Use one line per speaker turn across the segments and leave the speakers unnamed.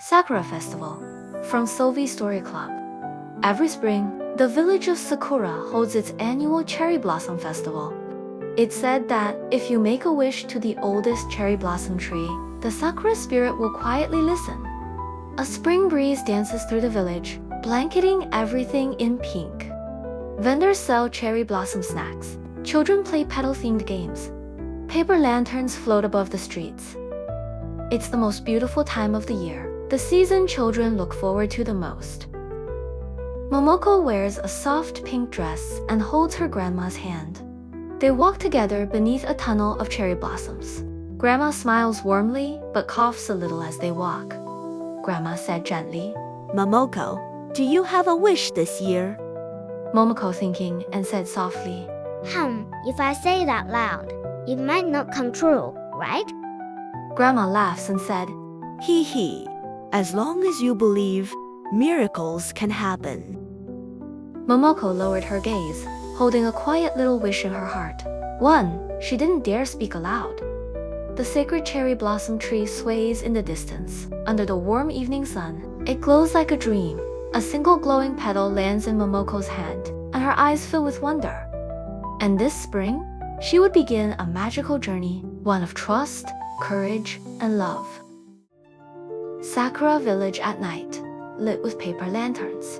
Sakura Festival from Sovi Story Club. Every spring, the village of Sakura holds its annual cherry blossom festival. It's said that if you make a wish to the oldest cherry blossom tree, the Sakura Spirit will quietly listen. A spring breeze dances through the village, blanketing everything in pink. Vendors sell cherry blossom snacks. Children play petal-themed games. Paper lanterns float above the streets. It's the most beautiful time of the year, the season children look forward to the most. Momoko wears a soft pink dress and holds her grandma's hand. They walk together beneath a tunnel of cherry blossoms. Grandma smiles warmly but coughs a little as they walk. Grandma said gently,
Momoko, do you have a wish this year?
Momoko thinking and said softly,
If I say it out loud, it might not come true, right?
Grandma laughs and said,
Hee hee. As long as you believe, miracles can happen.
Momoko lowered her gaze, holding a quiet little wish in her heart. One she didn't dare speak aloud. The sacred cherry blossom tree sways in the distance. Under the warm evening sun, it glows like a dream. A single glowing petal lands in Momoko's hand, and her eyes fill with wonder. And this spring, she would begin a magical journey, one of trust, courage, and love. Sakura Village at night, lit with paper lanterns.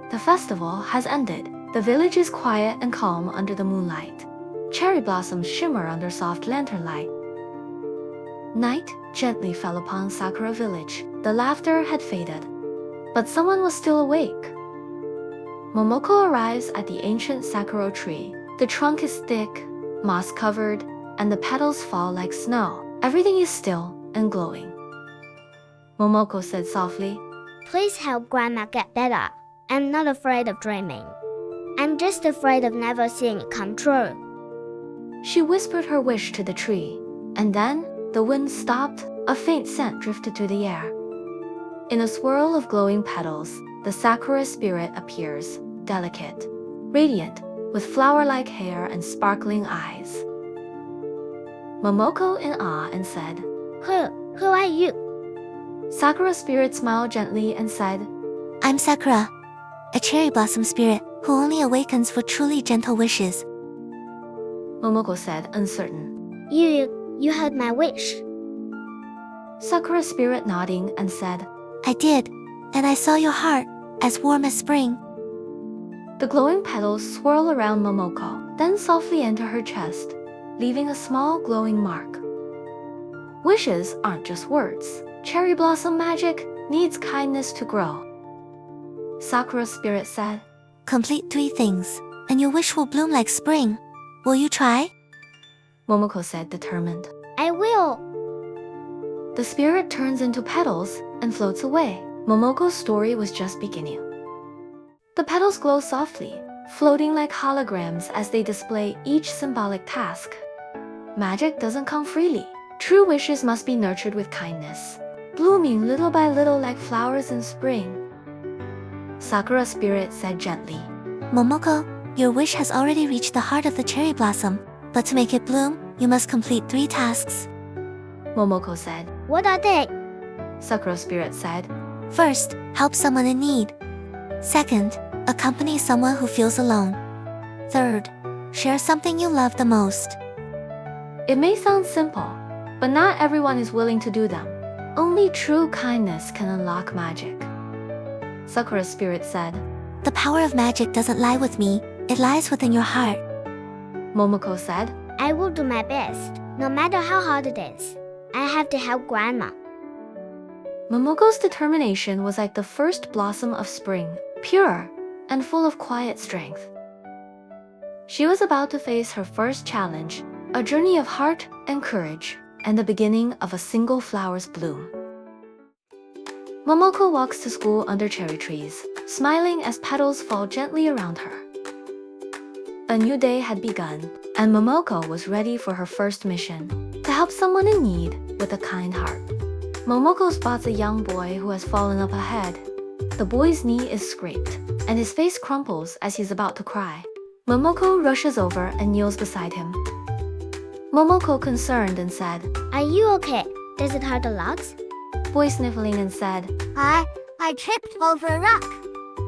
The festival has ended. The village is quiet and calm under the moonlight. Cherry blossoms shimmer under soft lantern light. Night gently fell upon Sakura Village. The laughter had faded, but someone was still awake. Momoko arrives at the ancient Sakura tree. The trunk is thick, moss-covered, and the petals fall like snow. Everything is still and glowing. Momoko said softly,
Please help Grandma get better. I'm not afraid of dreaming. I'm just afraid of never seeing it come true.
She whispered her wish to the tree, and then the wind stopped. A faint scent drifted through the air. In a swirl of glowing petals, the Sakura Spirit appears, delicate, radiant, with flower-like hair and sparkling eyes. Momoko in awe and said,
Who are you?
Sakura Spirit smiled gently and said,
I'm Sakura, a cherry blossom spirit who only awakens for truly gentle wishes.
Momoko said, uncertain.
You heard my wish.
Sakura Spirit nodding and said,
I did, and I saw your heart, as warm as spring.
The glowing petals swirl around Momoko, then softly enter her chest, leaving a small glowing mark. Wishes aren't just words. Cherry blossom magic needs kindness to grow. Sakura Spirit said,
Complete 3 things, and your wish will bloom like spring. Will you try?
Momoko said, determined.
I will.
The spirit turns into petals and floats away. Momoko's story was just beginning. The petals glow softly, floating like holograms as they display each symbolic task. Magic doesn't come freely. True wishes must be nurtured with kindness, blooming little by little like flowers in spring. Sakura Spirit said gently,
Momoko, your wish has already reached the heart of the cherry blossom, but to make it bloom, you must complete 3 tasks.
Momoko said.
What are they?
Sakura Spirit said.
First, help someone in need. Second, accompany someone who feels alone. Third, share something you love the most.
It may sound simple, but not everyone is willing to do them. Only true kindness can unlock magic. Sakura Spirit said.
The power of magic doesn't lie with me, it lies within your heart.
Momoko said.
I will do my best, no matter how hard it is. I have to help Grandma.
Momoko's determination was like the first blossom of spring, pure and full of quiet strength. She was about to face her first challenge, a journey of heart and courage, and the beginning of a single flower's bloom. Momoko walks to school under cherry trees, smiling as petals fall gently around her. A new day had begun, and Momoko was ready for her first mission, to help someone in need with a kind heart. Momoko spots a young boy who has fallen up ahead. The boy's knee is scraped, and his face crumples as he's about to cry. Momoko rushes over and kneels beside him. Momoko concerned and said,
Are you okay? Does it hurt a lot?
Boy sniffling and said,
I tripped over a rock.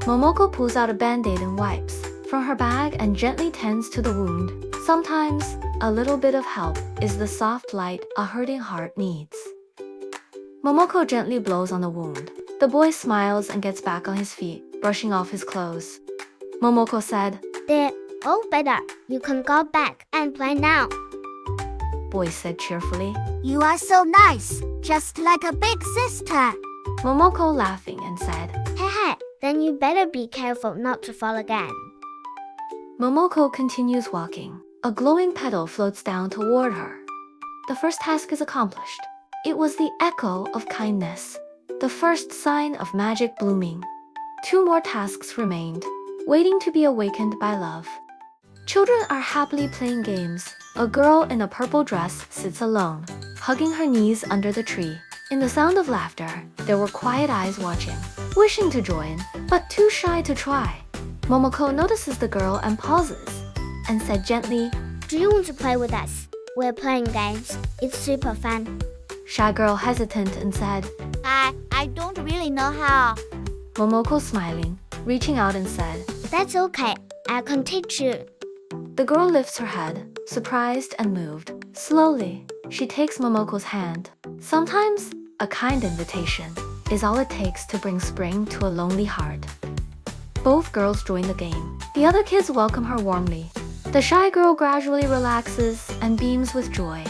Momoko pulls out a band-aid and wipes from her bag and gently tends to the wound. Sometimes, a little bit of help is the soft light a hurting heart needs. Momoko gently blows on the wound. The boy smiles and gets back on his feet, brushing off his clothes. Momoko said,
They're all better. You can go back and play now.
Boy said cheerfully.
You are so nice, just like a big sister.
Momoko laughing and said,
Hey, then you better be careful not to fall again.
Momoko continues walking. A glowing petal floats down toward her. The first task is accomplished. It was the echo of kindness, the first sign of magic blooming. 2 more tasks remained, waiting to be awakened by love. Children are happily playing games. A girl in a purple dress sits alone, hugging her knees under the tree. In the sound of laughter, there were quiet eyes watching, wishing to join, but too shy to try. Momoko notices the girl and pauses, and said gently,
Do you want to play with us? We're playing games. It's super fun.
Shy girl hesitant and said,
I don't really know how.
Momoko smiling, reaching out and said,
That's okay. I can teach you.
The girl lifts her head, surprised and moved. Slowly, she takes Momoko's hand. Sometimes, a kind invitation is all it takes to bring spring to a lonely heart. Both girls join the game. The other kids welcome her warmly. The shy girl gradually relaxes and beams with joy.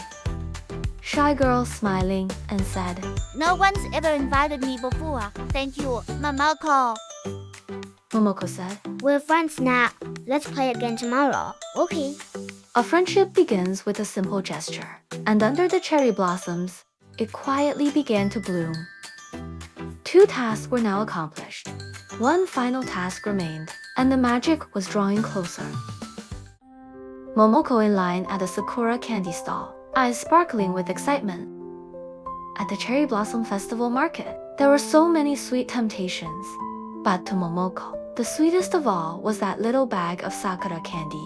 Shy girl smiling and said,
No one's ever invited me before. Thank you, Momoko.
Momoko said.
We're friends now. Let's play again tomorrow. Okay.
A friendship begins with a simple gesture, and under the cherry blossoms, it quietly began to bloom. 2 tasks were now accomplished. 1 final task remained, and the magic was drawing closer. Momoko in line at a Sakura candy stall, eyes sparkling with excitement. At the Cherry Blossom Festival market, there were so many sweet temptations. But to Momoko, the sweetest of all was that little bag of Sakura candy.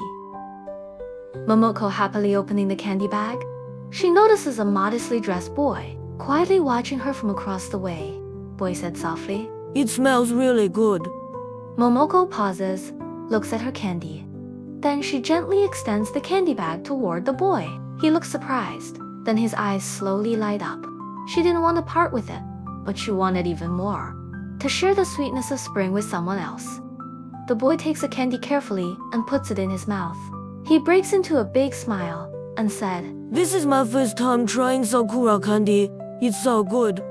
Momoko happily opening the candy bag, she notices a modestly dressed boy, quietly watching her from across the way. Boy said softly,
It smells really good.
Momoko pauses, looks at her candy. Then she gently extends the candy bag toward the boy. He looks surprised. Then his eyes slowly light up. She didn't want to part with it, but she wanted even more. To share the sweetness of spring with someone else. The boy takes the candy carefully and puts it in his mouth. He breaks into a big smile and said,
This is my first time trying Sakura candy. It's so good.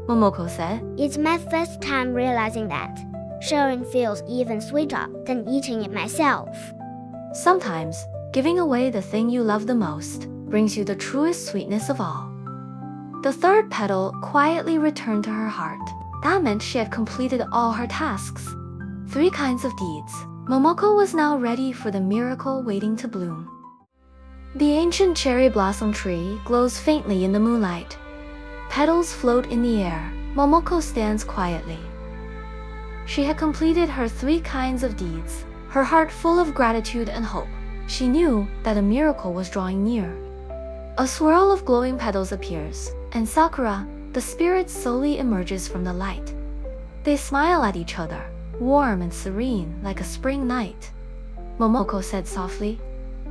Momoko said,
It's my first time realizing that. Sharing feels even sweeter than eating it myself.
Sometimes, giving away the thing you love the most brings you the truest sweetness of all. The 3rd petal quietly returned to her heart. That meant she had completed all her tasks. 3 kinds of deeds. Momoko was now ready for the miracle waiting to bloom. The ancient cherry blossom tree glows faintly in the moonlight. Petals float in the air. Momoko stands quietly. She had completed her 3 kinds of deeds, her heart full of gratitude and hope. She knew that a miracle was drawing near. A swirl of glowing petals appears, and Sakura, the spirit, slowly emerges from the light. They smile at each other, warm and serene like a spring night. Momoko said softly,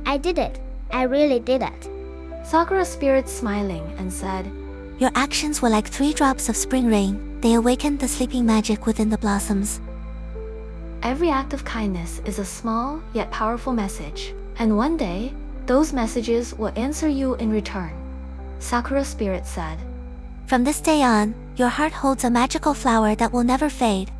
I did it. I really did it.
Sakura Spirit smiling and said,
Your actions were like 3 drops of spring rain. They awakened the sleeping magic within the blossoms.
Every act of kindness is a small yet powerful message, and one day, those messages will answer you in return. Sakura Spirit said,
From this day on, your heart holds a magical flower that will never fade.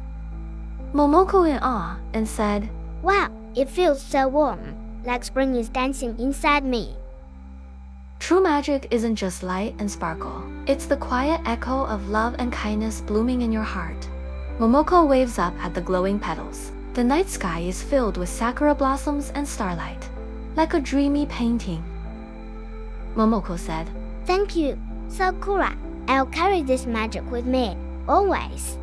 Momoko in awe and said,
Wow, it feels so warm, like spring is dancing inside me.
True magic isn't just light and sparkle. It's the quiet echo of love and kindness blooming in your heart. Momoko waves up at the glowing petals. The night sky is filled with sakura blossoms and starlight, like a dreamy painting. Momoko said,
Thank you, Sakura. I'll carry this magic with me, always.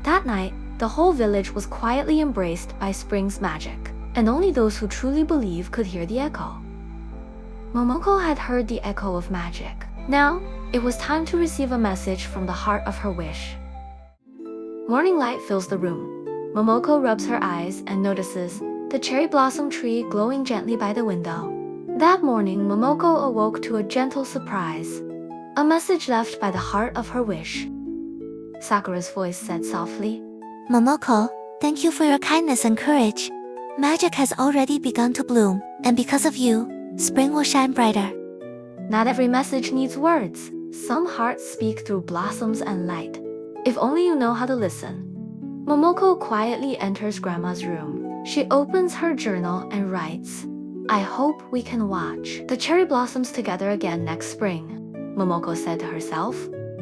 That night, the whole village was quietly embraced by spring's magic, and only those who truly believe could hear the echo. Momoko had heard the echo of magic, Now, it was time to receive a message from the heart of her wish. Morning light fills the room. Momoko rubs her eyes and notices the cherry blossom tree glowing gently by the window. That morning, Momoko awoke to a gentle surprise. A message left by the heart of her wish. Sakura's voice said softly,
Momoko, thank you for your kindness and courage. Magic has already begun to bloom, and because of you, spring will shine brighter.
Not every message needs words. Some hearts speak through blossoms and light. If only you know how to listen. Momoko quietly enters Grandma's room. She opens her journal and writes, I hope we can watch the cherry blossoms together again next spring. Momoko said to herself,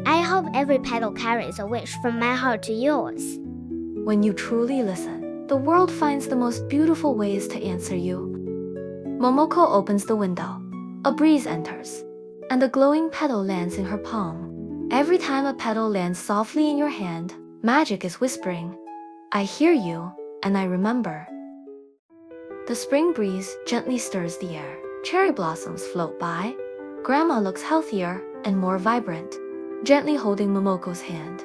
I hope every petal carries a wish from my heart to yours.
When you truly listen, the world finds the most beautiful ways to answer you. Momoko opens the window. A breeze enters, and a glowing petal lands in her palm. Every time a petal lands softly in your hand, magic is whispering, I hear you, and I remember. The spring breeze gently stirs the air. Cherry blossoms float by. Grandma looks healthier and more vibrant, gently holding Momoko's hand.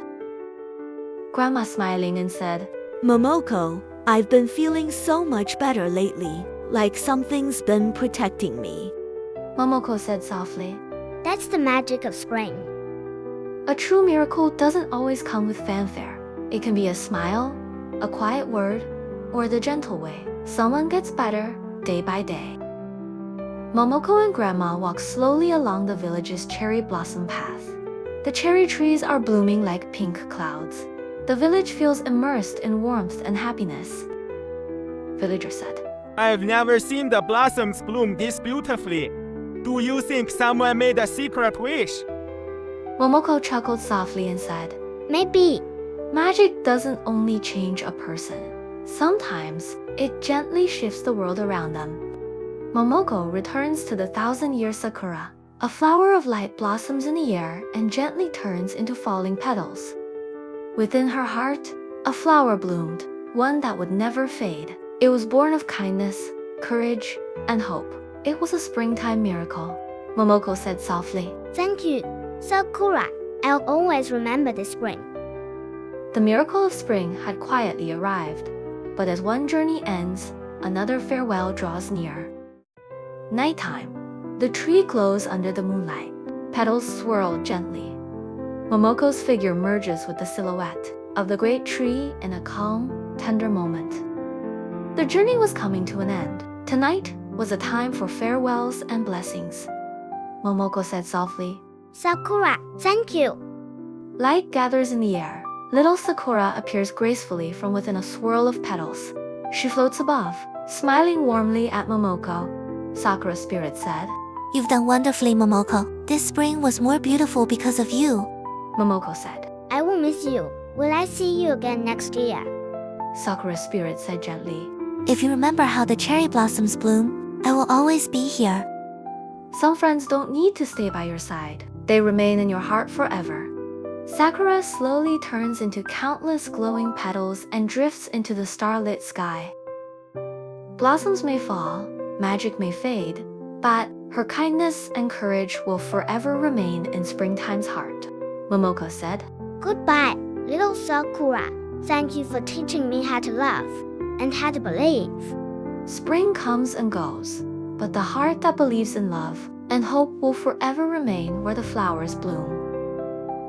Grandma smiling and said,
Momoko, I've been feeling so much better lately, like something's been protecting me.
Momoko said softly,
That's the magic of spring.
a true miracle doesn't always come with fanfare. It can be a smile, a quiet word, or the gentle way someone gets better day by day. Momoko and Grandma walk slowly along the village's cherry blossom path. The cherry trees are blooming like pink clouds. The village feels immersed in warmth and happiness. Villager said,
I've never seen the blossoms bloom this beautifully. Do you think someone made a secret wish?
Momoko chuckled softly and said,
Maybe.
Magic doesn't only change a person. Sometimes, it gently shifts the world around them. Momoko returns to the Thousand-Year Sakura. A flower of light blossoms in the air and gently turns into falling petals. Within her heart, a flower bloomed, one that would never fade. It was born of kindness, courage, and hope. It was a springtime miracle. Momoko said softly,
Thank you, Sakura. I'll always remember this spring.
The miracle of spring had quietly arrived. But as one journey ends, another farewell draws near. Nighttime. The tree glows under the moonlight. Petals swirl gently. Momoko's figure merges with the silhouette of the great tree in a calm, tender moment. The journey was coming to an end. Tonight was a time for farewells and blessings. Momoko said softly.
Sakura, thank you.
Light gathers in the air. Little Sakura appears gracefully from within a swirl of petals. She floats above, smiling warmly at Momoko. Sakura Spirit said,
You've done wonderfully, Momoko. This spring was more beautiful because of you.
Momoko said.
I will miss you. Will I see you again next year?
Sakura Spirit said gently.
If you remember how the cherry blossoms bloom, I will always be here.
Some friends don't need to stay by your side. They remain in your heart forever. Sakura slowly turns into countless glowing petals and drifts into the starlit sky. Blossoms may fall, magic may fade, but her kindness and courage will forever remain in springtime's heart. Momoko said,
Goodbye, little Sakura. Thank you for teaching me how to love and how to believe.
Spring comes and goes, but the heart that believes in love and hope will forever remain where the flowers bloom.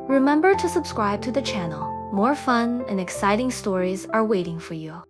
Remember to subscribe to the channel. More fun and exciting stories are waiting for you.